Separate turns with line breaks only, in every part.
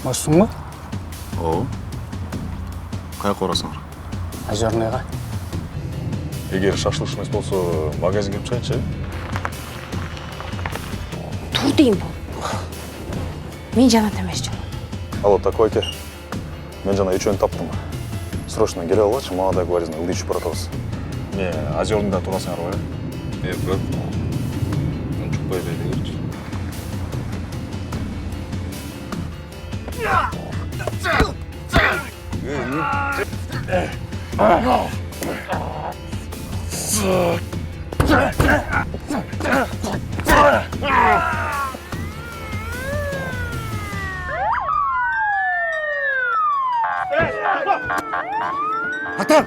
Машсың ба?
О. Қаяққа орасыңдар?
Озерныйға.
Егер шашлык емес болса, магазин кіріп шығайыншы.
Тұр дейін бұл. Мен Жанат емес жол.
Алло, такой ке. Мен жана үчөөнү таптым. Срочно келе алғанша, мага да говоризна ылдый ішіп баратабыз. Не, Озерныйда турасыңар ғой. Көп. Мен чукпай бергерчи.
Артем!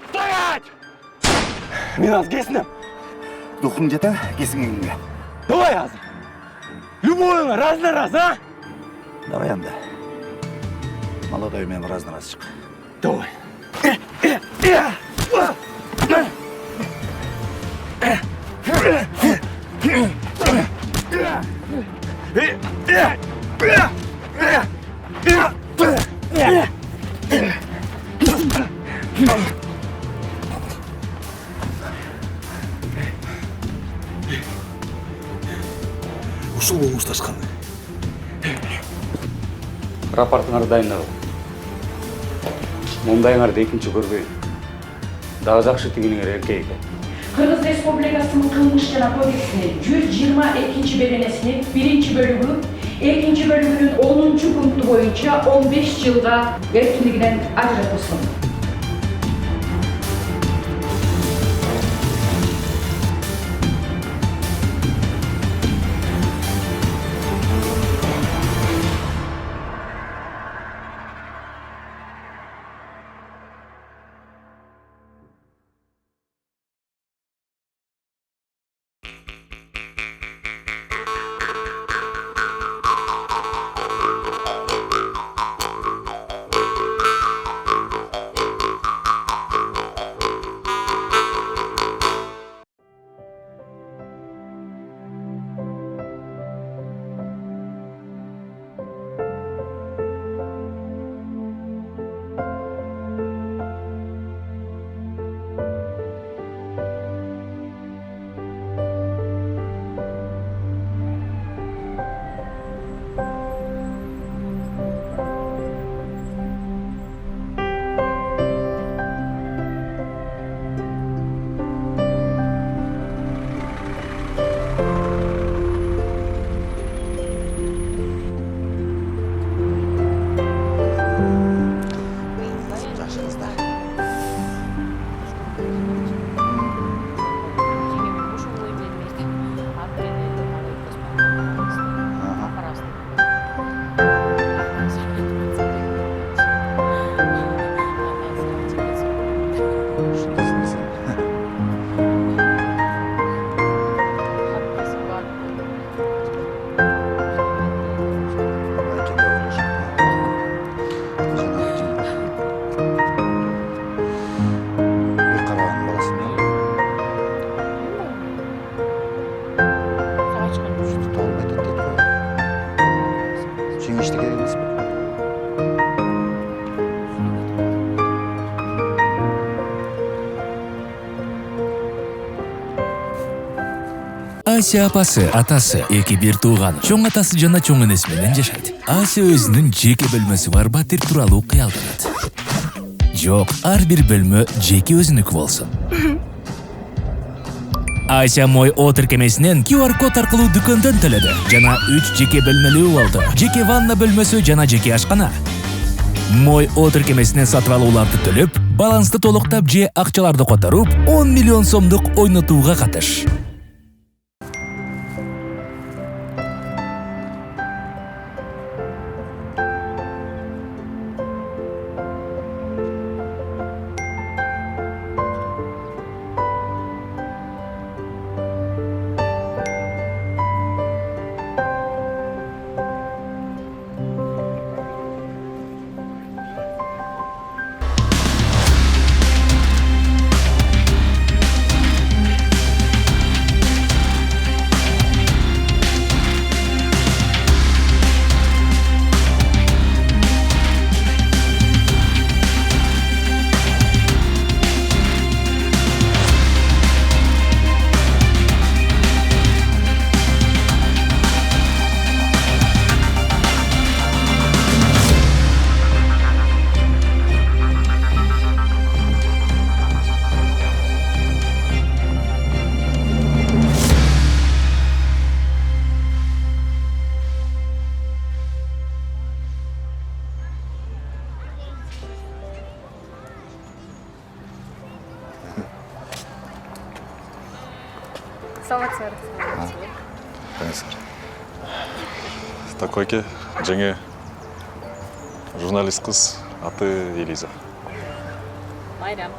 Стоять! Минас, кесінім.
Духың жета, кесіңе.
Давай, азыр. Любойыңа раз на раз, а?
Давай анда. Молодой мен раз на раз шық.
Давай.
Ушул болушташкан.
Рапортыңар дайындалды. Мұндайыңарды екінші көрбейін. Дағы жақшы тегеніңер ерке екен.
Кыргыз Республикасынын кылмыш жана кодексинин 122 беренесинин 1-бөлүгү, 2-бөлүгүнүн 10-пункту боюнча 15 жылга эркиндигинен ажыратылсын.
Ася апасы, атасы, эки бир тууган, чоң атасы жана чоң энеси менен жашайт. Ася өзүнүн жеке бөлмөсү бар батир тууралуу кыялданат. Жок, ар бир бөлмө жеке өзүнүкү болсун. Ася мой о тиркемесинен QR код аркылуу дүкөндөн төлөдү. Жана 3 жеке бөлмөлүү болду. Жеке ванна бөлмөсү жана жеке ашкана. Мой о тиркемесинен сатып алууларды төлөп, балансты толуктап же акчаларды которуп, 10 миллион сомдук ойнотууга катыш.
саламатсызбы.
Қайсыр.
Так, Ойке, жаңа журналист қыз, аты Элиза.
Майрам.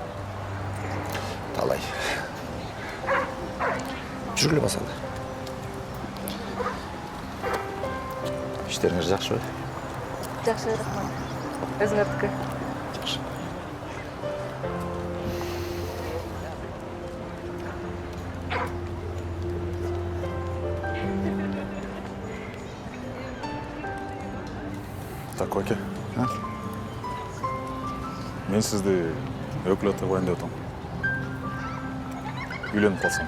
Талай. Жүргілі басады. Іштеріңіз жақсы ба?
Жақсы, рахмат. Өзіңіздікі.
Жақсы.
Так, Ойке.
А?
Мен сізді өкілетті қойын деп отырмын. Үйленіп қалсам.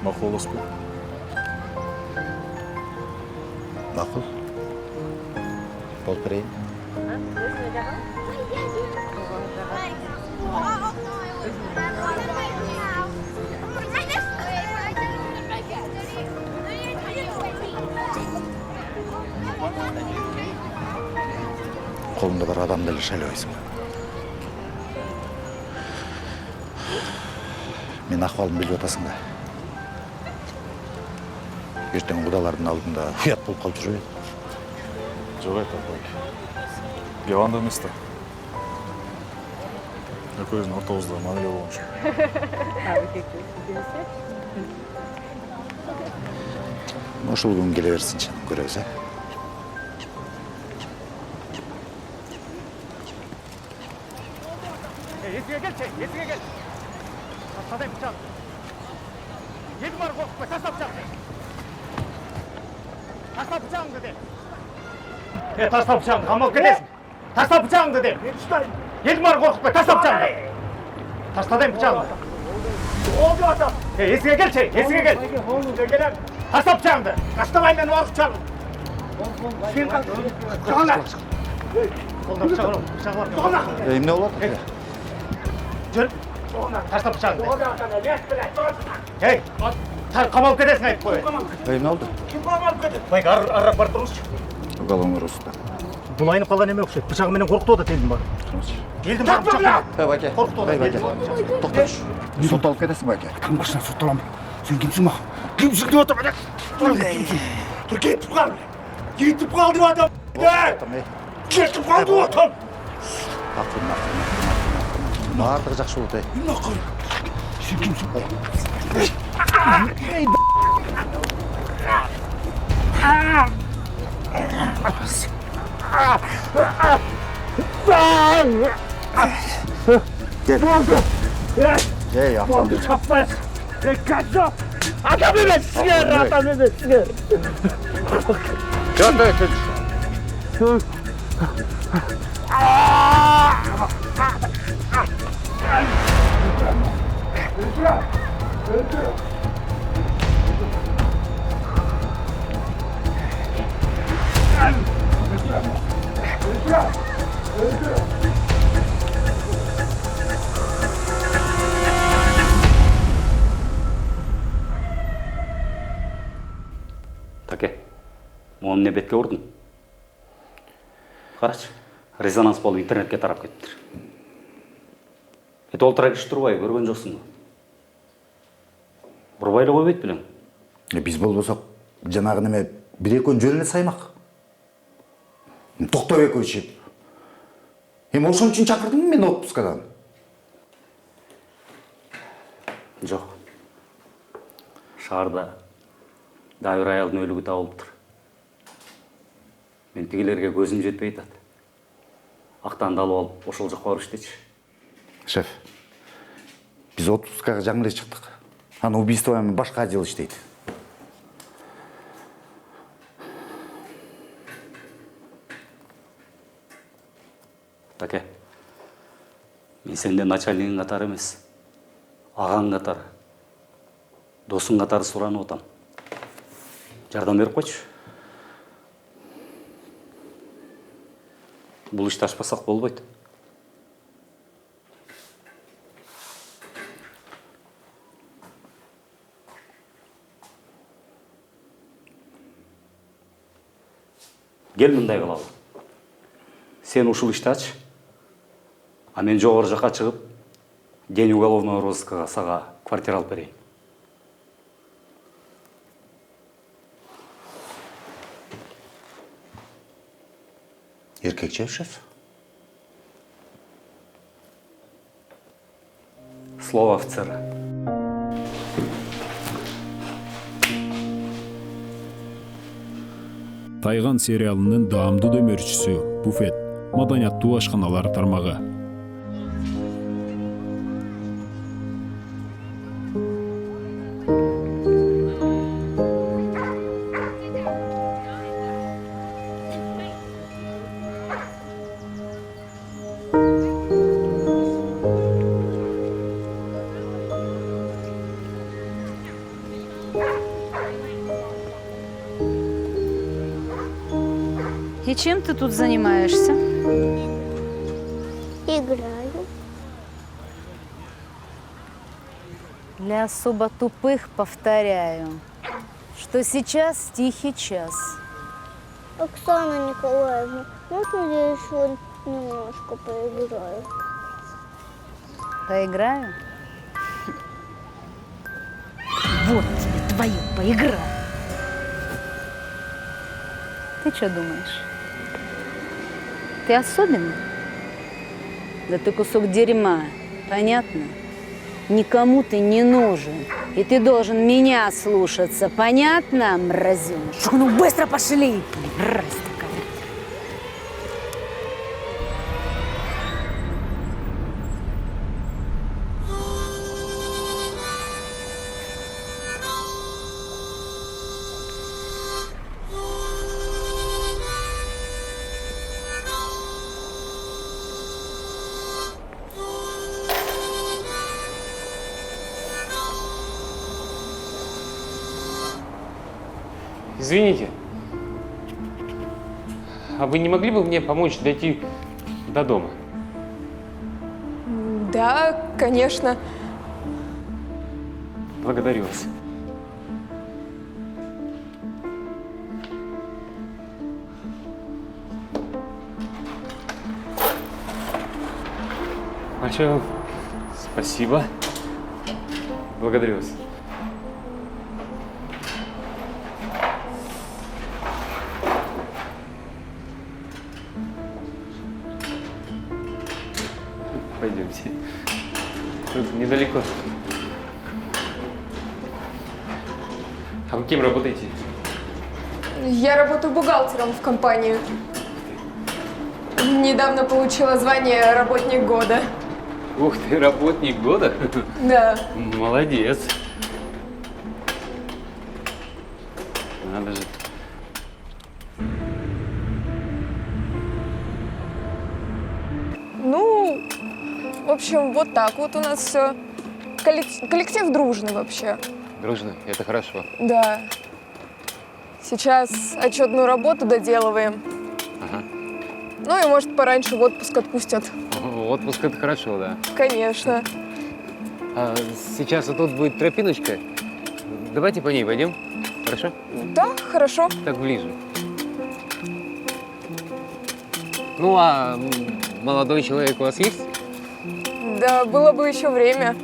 Мақұл боласыз ба?
Мақұл. Болып берейін. Қолымда бар адамды әлі шайлайсың. Мен ахуалын біліп отасың да. Ертең құдалардың алдында ұят болып қалып жүріп еді.
Жоқ айтады, Ойке. Геванда емес та. Екеуіздің ортамызда мамиле болған
Ошол күн келе берсинчи, көрөбүз,
Есіге кел. Тастадайым бычақ. Елді бар қорқытпай, таста бычағыңды. Таста бычағыңды де. Таста бычағыңды, қамалып кетесің. Таста бычағыңды де. Елді бар қорқытпай, таста бычағыңды. Тастадайым бычағыңды. Есіге кел. Таста бычағыңды. Таштамай мен уақыт бычағыңды. Қолда бычағы бар.
Эмне болот?
Жүр, таштап бычағыңды. Ей, қамалып кетесің айтып қой.
Эмне болду?
Байға арырақ барып тұрыңызшы.
Уголовный розыск.
Бұл айнып қалған неме ұқсайды. Бычағыменен қорқытып отыр елдің бары. Елдің бары бычақпен.
Байке.
Қорқытып отыр.
Тоқташы. Сотталып кетесің, Байке.
Кім қашынан сотталамын? Сен кімсің ма? Кімсің деп отыр, бәлек? Тұр кетіп қал. Кетіп қал деп отыр. Кетіп қал деп отыр.
Бардығы жақсы болды,
Сен кімсің?
Ей, апам.
Çapmaz. Kaçma. Adam emetsiniz, adam emetsiniz.
Gönder.
Таке, оны не бетке ұрдың? Қарашы, резонанс болып интернетке тарап кеттір. Толтыра кеш тұрбай, көрген жоқсың ба? Бұрбайлы қой бет білем.
Біз болсақ, жанағы неме бір-екі жөніне саймақ. Тоқтау екеуі. Ошон үшін шақырдың мен отпускадан?
Жоқ. Шарда дайыр аялдың өлігі тауылып тұр. Мен тегелерге көзім жетпей айтады. Ақтанды алып алып, ошол жаққа барыш дечі.
Шеф, біз отпускаға жаңылы шықтық. Аны убийствомен башқа отдел іштейді.
Таке, мен сенден начальнигің қатары емес, ағаң қатары, досың қатары сұранып отам. Жардам беріп қойшы. Бұл ішті ашпасақ болбайды. Кел мындай қылалы. Сен ушул ішті ач, а мен жоғары жаққа шығып, день уголовного розыскаға саға квартира алып берейін.
Еркекше шеф?
Слово офицера.
Тайган сериалының даамдуу дөмөрчүсү буфет маданияттуу ашканалар тармагы.
И чем ты тут занимаешься?
Играю.
Для особо тупых повторяю, что сейчас тихий час.
Оксана Николаевна, можно я еще немножко поиграю?
Поиграю? Вот тебе твою поиграю. Ты что думаешь? Ты особенный? Да ты кусок дерьма, понятно? Никому ты не нужен. И ты должен меня слушаться, понятно, мразёныш? Ну быстро пошли! Мразь такая.
Извините, а вы не могли бы мне помочь дойти до дома?
Да, конечно.
Благодарю вас. Большое вам спасибо. Благодарю вас. Пойдемте. Тут недалеко. А вы кем работаете?
Я работаю бухгалтером в компании. Недавно получила звание «Работник года».
Ух ты, работник года?
Да.
Молодец. Надо же.
Ну, в общем, вот так вот у нас все. Коллектив дружный вообще.
Дружно, это хорошо.
Да. Сейчас отчетную работу доделываем.
Ага.
Ну и, может, пораньше в отпуск отпустят.
Отпуск это хорошо, да.
Конечно.
А сейчас вот тут будет тропиночка. Давайте по ней пойдем. Хорошо?
Да, хорошо.
Так ближе. Ну, а молодой человек у вас есть?
Да, было бы еще время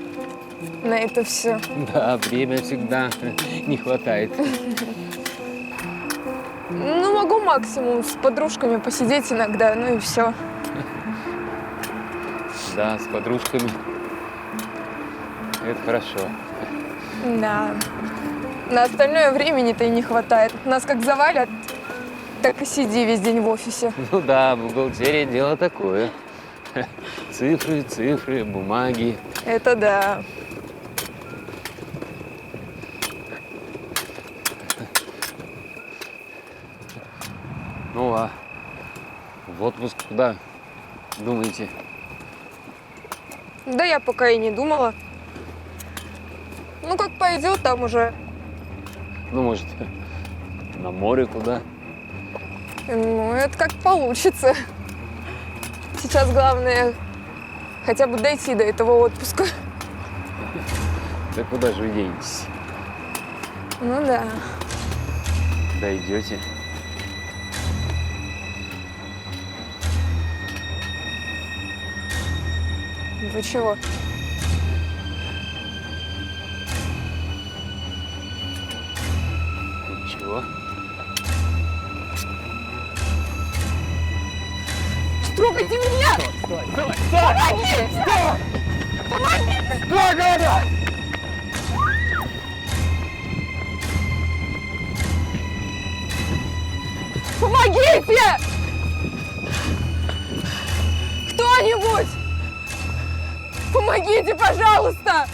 на это все.
Да, время всегда не хватает.
Ну, могу максимум с подружками посидеть иногда, ну и все.
Да, с подружками. Это хорошо.
Да. На остальное времени-то и не хватает. Нас как завалят, так и сиди весь день в офисе.
Ну да, бухгалтерия дело такое. Цифры, цифры, бумаги.
Это да.
Ну а в отпуск куда думаете?
Да я пока и не думала. Ну, как пойдет, там уже.
Ну, может, на море куда?
Ну, это как получится. Сейчас главное хотя бы дойти до этого отпуска.
Да куда же вы денетесь?
Ну да.
Дойдете.
Вы чего?
Ничего.
трогайте меня!
Стой!
Помоги! Помоги!
Стой, говорю!
Помогите! Кто-нибудь! Помогите, пожалуйста!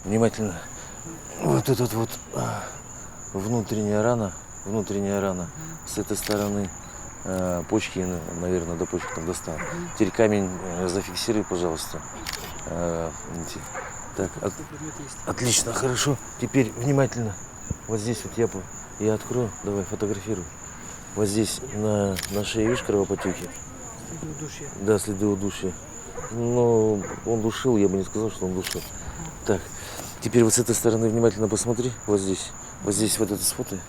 Внимательно. Вот этот вот внутренняя рана. С этой стороны почки, наверное, до почек там достал. Теперь камень зафиксируй, пожалуйста. Так, отлично, хорошо. Теперь внимательно. Вот здесь вот я открою. Давай, фотографируй. Вот здесь на шее, видишь, кровоподтеки? Следы удушья. Да, следы удушья. Но он душил, я бы не сказал, что он душил. Так, теперь вот с этой стороны внимательно посмотри. Вот здесь вот это сфотай.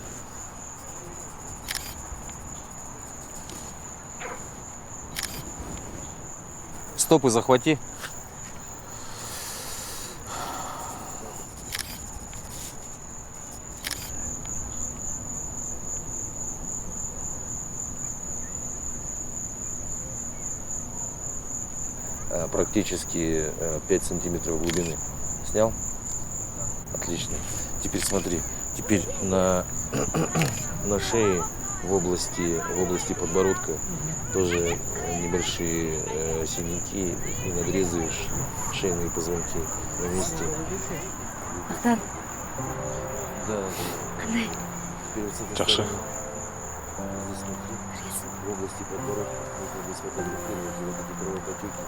Стопы захвати. Практически 5 сантиметров глубины. Снял? Отлично. Теперь смотри. Теперь на шее в области подбородка тоже небольшие синяки, и надрезаешь шейные позвонки на месте.
Да.
Да. Теперь вот с этой
Жақсы.
стороны. Здесь смотри. В области подбородка нужно сфотографировать вот эти кровоподтеки.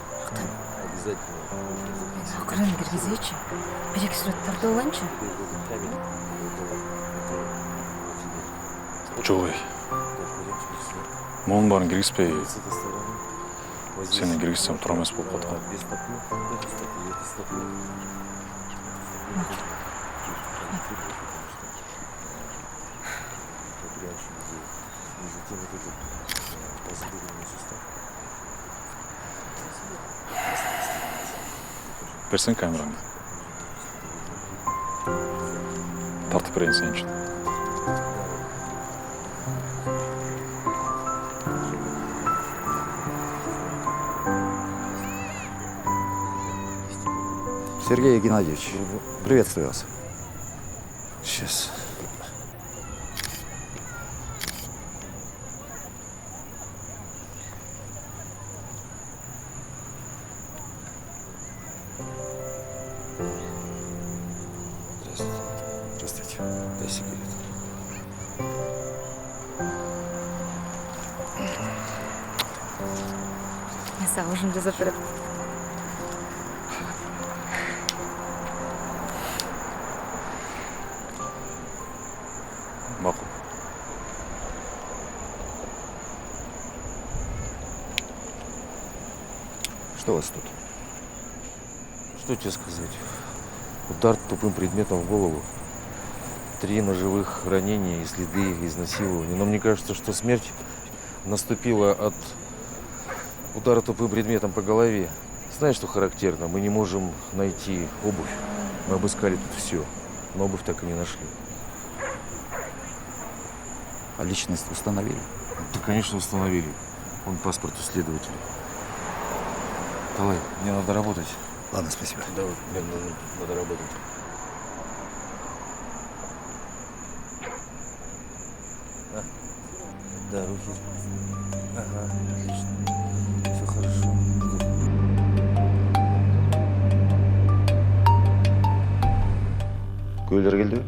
Обязательно.
Украин киргизечи. Берек сүрөттөрдү аланчы.
Жолай. Моның барын кіргізбей, сені кіргізсем тұра емес болып қалды. Берсең камераңды. Тартып берейін сен үшін.
Сергей Геннадьевич, приветствую вас.
Сейчас. Здравствуйте. Дай сигарету.
Мен сага ужин жасап берем.
Мақұл.
Что у вас тут?
Что тебе сказать? Удар тупым предметом в голову. 3 ножевых ранения и следы изнасилования. Но мне кажется, что смерть наступила от удара тупым предметом по голове. Знаешь, что характерно? Мы не можем найти обувь. Мы обыскали тут все, но обувь так и не нашли.
А личность установили?
Да, конечно, установили. Он паспорт у следователя. Давай, мне надо работать.
Ладно, спасибо.
Давай, мне надо работать. Да, руки. Ага, отлично. Все хорошо.
Көйлер келді?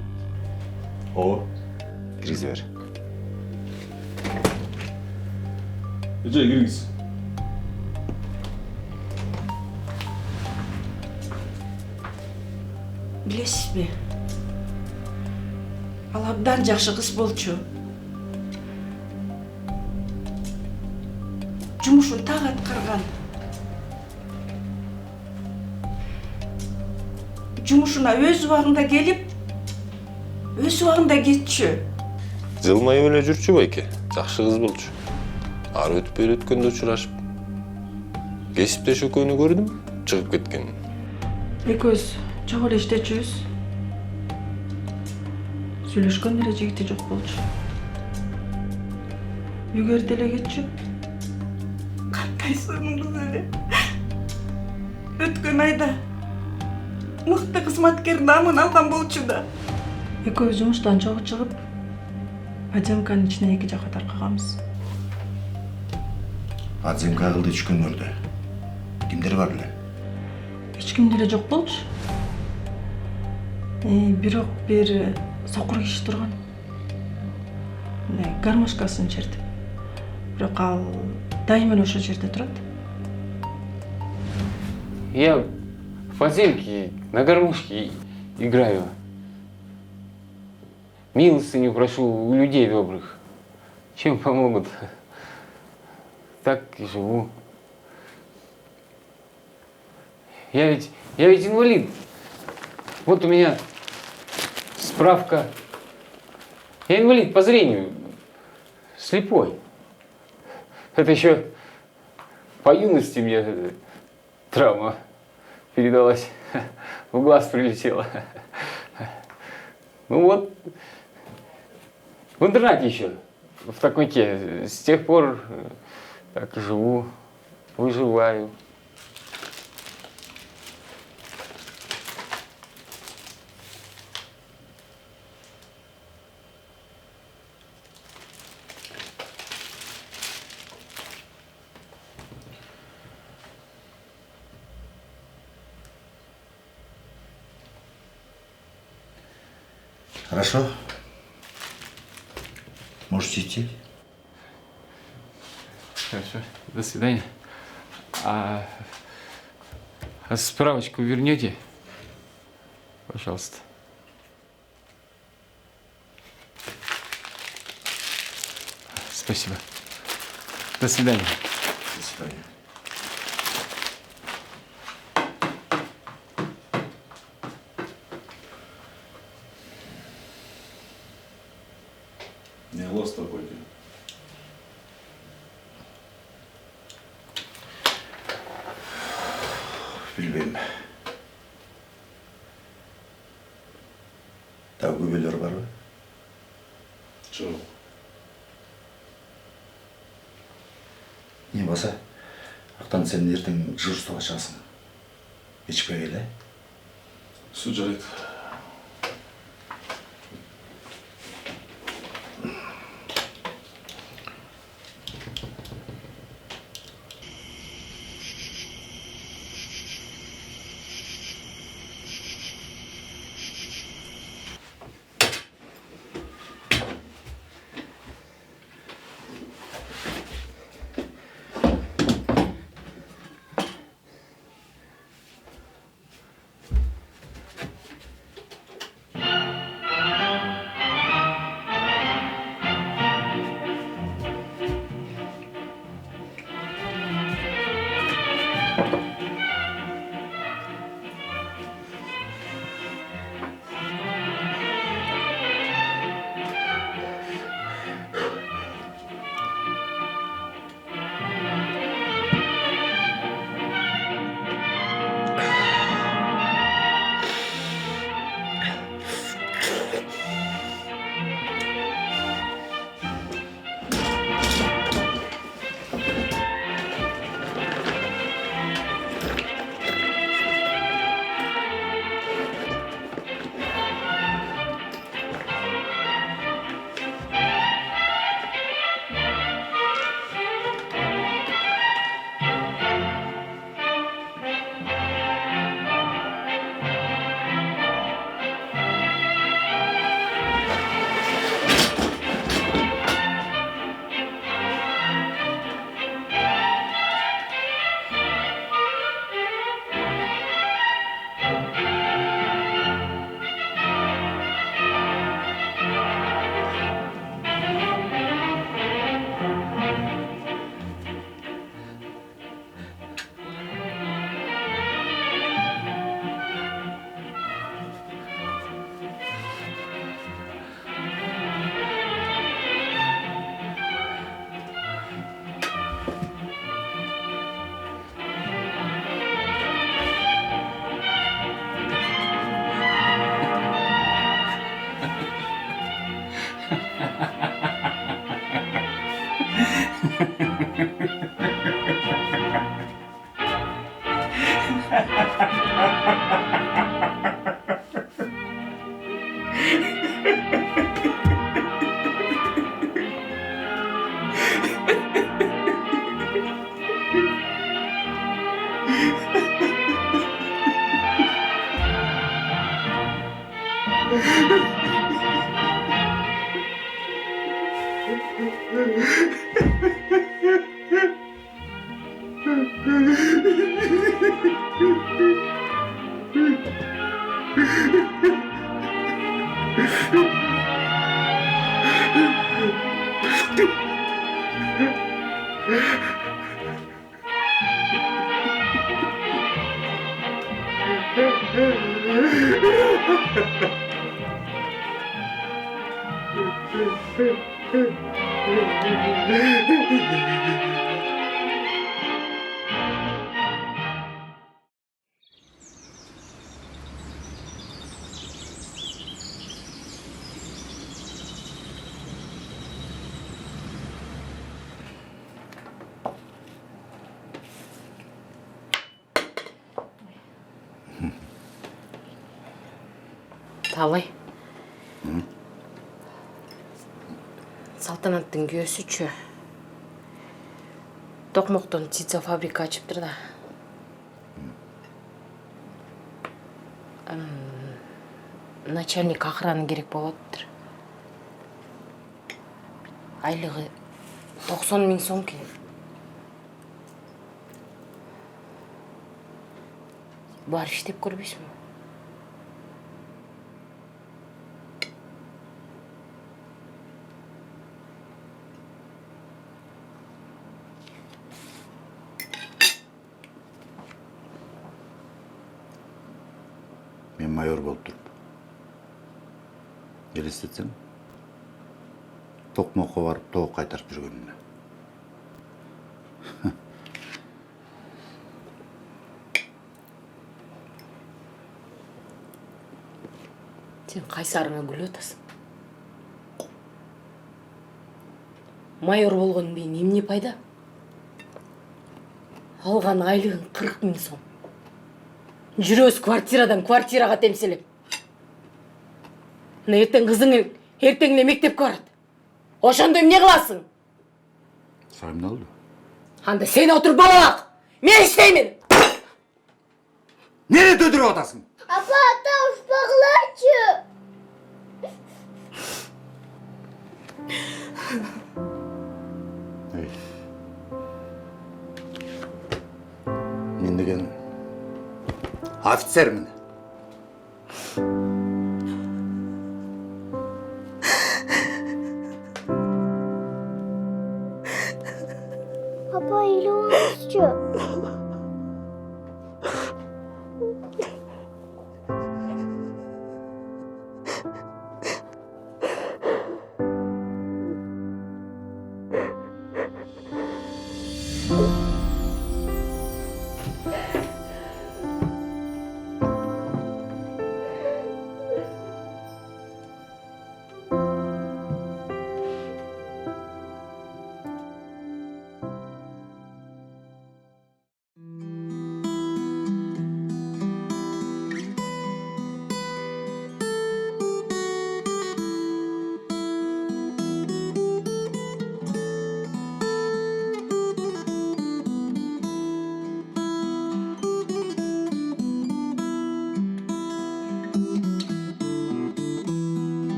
О.
Кіргізіп бер.
Ece кіргіз.
Білесіз бе? Ал абдан жакшы кыз болчу. Жумушун так аткарган. Жумушуна өз убагында келип, өз убагында кетчү.
Жылмай эле жүрчү байке. Жакшы кыз болчу. Ары өтүп бери өткөндө учурашып. Кесиптеш экөөнү көрдүм, чыгып кеткен.
Экөөбүз чогуу эле иштечүбүз. Сүйлөшкөн эле жигити жок болчу. Үйгө эрте эле кетчү. Кандай сонун кыз эле. Өткөн айда мыкты кызматкер намын алган болчу да. Экөөбүз жумуштан чогуу чыгып, Адземканын ичине 2 жакка таркаганбыз.
Адземка кылды түшкөндөрдө. Кимдер бар эле?
Эч ким деле жок болчу. Бирок бир сокур киши турган. Гармошкасын чертип. Бирок ал дайыма ошол жерде турат.
Я в подземке на гармошке играю. Милостыню прошу у людей добрых. Чем помогут? Так и живу. Я ведь инвалид. Вот у меня справка. Я инвалид по зрению. Слепой. Это еще по юности мне травма передалась. В глаз прилетела. Ну вот, в интернате еще, в Токмаке. С тех пор так и живу, выживаю.
Хорошо. Можете идти.
Хорошо, до свидания. А справочку вернете? Пожалуйста. Спасибо. До свидания.
До свидания.
Не лос такой.
Bilbeyim. Daha göbeler var mı?
Çok.
Не болса, ақтан сен ертең дежурствоға шығасың. Кешікпей кел,
Су жарайды.
Талай. Салтанаттың күйөөсүчү. Токмоктон птица фабрика ачыптыр да. Начальник охраны керек болоттур. Айлыгы 90 000 сом экен. Бар иштеп көрбөйсүңбү?
Мен майор болып тұрып. Елестетсем, Токмокко барып тоқ қайтарып жүргенімді.
Сен қайсарыңа күліп атасың. Майор болғанын бейін емне пайда? Алған айлығын 40 000 сом. Жүрөз квартирадан квартираға темселеп. Ертең қызыңың ертеңіне мектепке барады. Ошондо эмне кыласың?
Сарымда oldu.
Анда сен отур бала бак. Мен иштеймин.
Нере төдүрүп атасың?
Апа, ата ушпагылачы.
Мен деген офицермін.
Папа, или olmuşçu?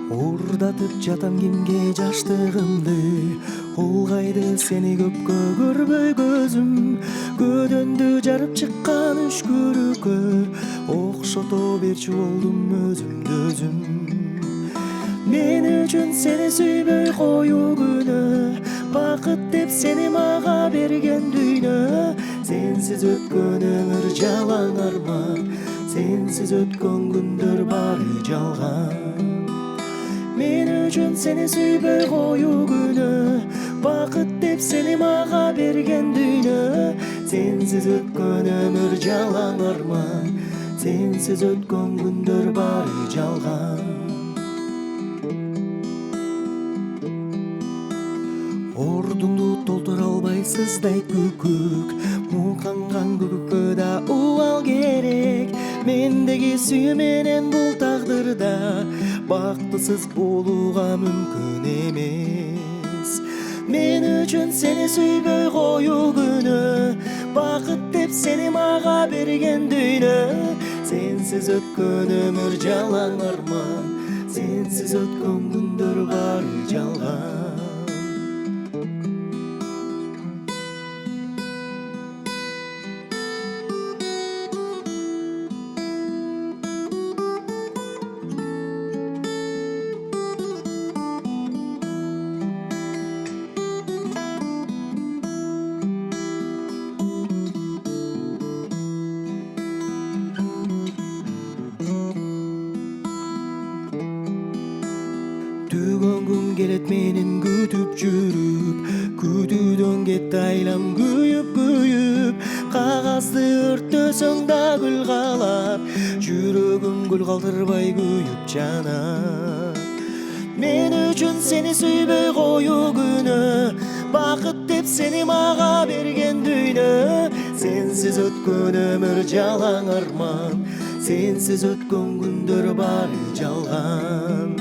Уурдатып жатам кимге жаштыгымды, улгайды сени көпкө көрбөй көзүм. Көдөндү жарып чыккан үшкүрүккө окшото берчү болдум өзүмдү өзүм. Мен үчүн сени сүйбөй коюу күнөө, бакыт деп сени мага берген дүйнө. Сенсиз өткөн өмүр жалаң арман, сенсиз өткөн күндөр баары жалган. Мен үчүн сени сүйбөй коюу күнөө, бакыт деп сени мага берген дүйнө. Сенсиз өткөн өмүр жалаң арман, сенсиз өткөн күндөр баары жалган. Ордуңду толтура албайсыздай күкүк, муканган күкүккө да убал керек. Мендеги сүйүү менен бул тагдырда бактысыз болууга мүмкүн эмес. Мен үчүн сени сүйбөй коюу күнөө, бақыт деп сені маға берген дүйнө. Сенсіз өткен өмір жалаң арман, сенсіз өткен күндер бары жалған. Түгөн күн келет менин күтүп жүрүп, күтүүдөн кетти айлам күйүп, кагазды өрттөсөң да гүл калар, жүрөгүм гүл калтырбай күйүп жанат. Мен үчүн сени сүйбөй коюу күнөө, бакыт деп сени мага берген дүйнө. Сенсиз өткөн өмүр жалаң арман, сенсиз өткөн күндөр бары жалган.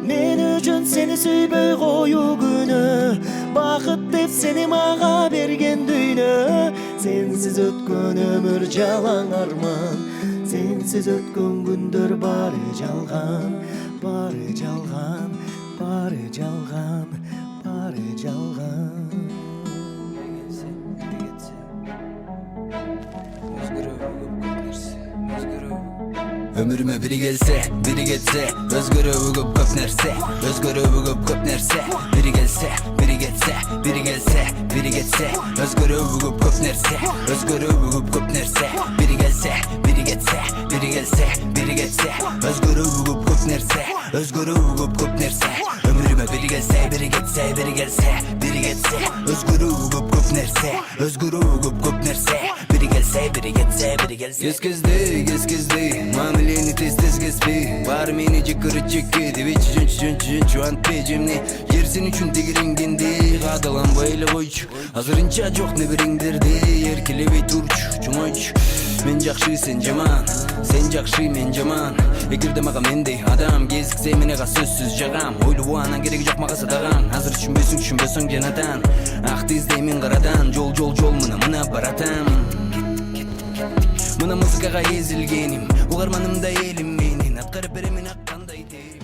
Мен үчүн сени сүйбөй коюу күнөө, бакыт деп сени мага берген дүйнө. Сенсиз өткөн өмүр жалаң арман, сенсиз өткөн күндөр бары жалган, бары жалган, бары жалган, бары жалган.
Ömrüme biri gelse, biri geçse, özgürlüğü köp nerse, özgürlüğü köp nerse, biri gelse, biri geçse, biri gelse, biri geçse, özgürlüğü köp nerse, özgürlüğü köp nerse, biri gelse, biri geçse, biri gelse, biri geçse, özgürlüğü köp nerse, özgürlüğü köp nerse, ömrüme biri gelse, biri geçse, biri gelse, biri geçse, özgürlüğü köp nerse, özgürlüğü köp nerse, biri gelse, biri geçse, biri gelse. Eskizdi, mamileni tez kespi, var meni çıkırı çıkı, divi çün çuant pejimni, yersin üçün tegiringindi, kadalan baylı koyç, hazırınca çok ne biringdirdi, erkelevi turç, çumoyç. Men жақшы, sen жаман, sen жақшы, мен жаман. Эгерде мага мендей адам кезіксе, мен аға сөзсіз жағам. Ойлуу анан кереги жок мага садаган. Азыр түшүнбөсүң жанатан. Акты издеймин карадан, жол мына баратам. Мына музыкага эзилгеним, угарманымда элим менин, аткарып беремин аккандай терим.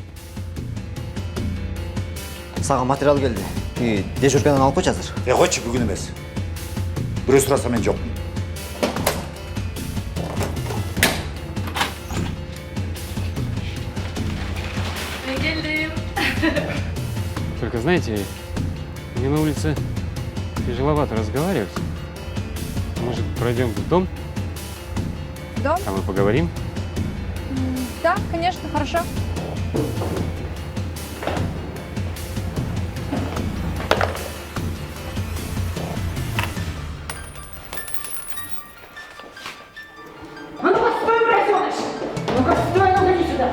Сага материал келди. Дежуркадан алып койчу азыр. Койчу, бүгүн эмес. Бирөө сураса мен жокмун.
Только знаете, мне на улице тяжеловато разговаривать. Может, пройдем в дом?
Дом?
Там мы поговорим?
Да, конечно, хорошо.
А ну-ка, стой, бросёныш! Ну-ка, стой, ну-ка, иди сюда!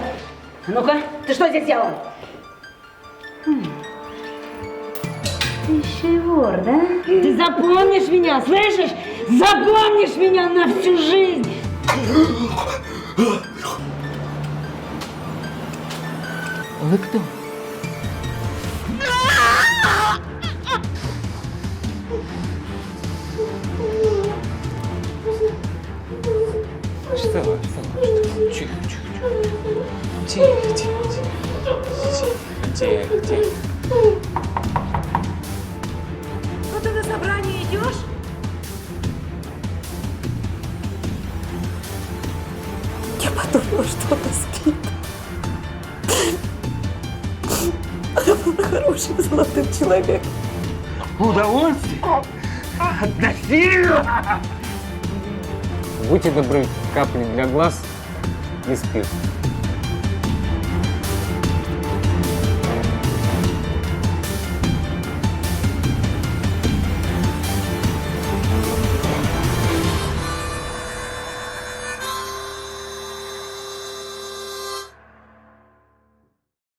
Ну-ка, ты что здесь делал?
Ты еще и вор, да?
Ты запомнишь меня, слышишь? Запомнишь меня на всю жизнь! Вы кто?
Что? Тихо. Тихо.
Вот ты на собрание идешь?
Я подумала, что она спит. Она была хорошим, золотым человеком.
Удовольствие? От насилия?
Будьте добры, капли для глаз и спирт.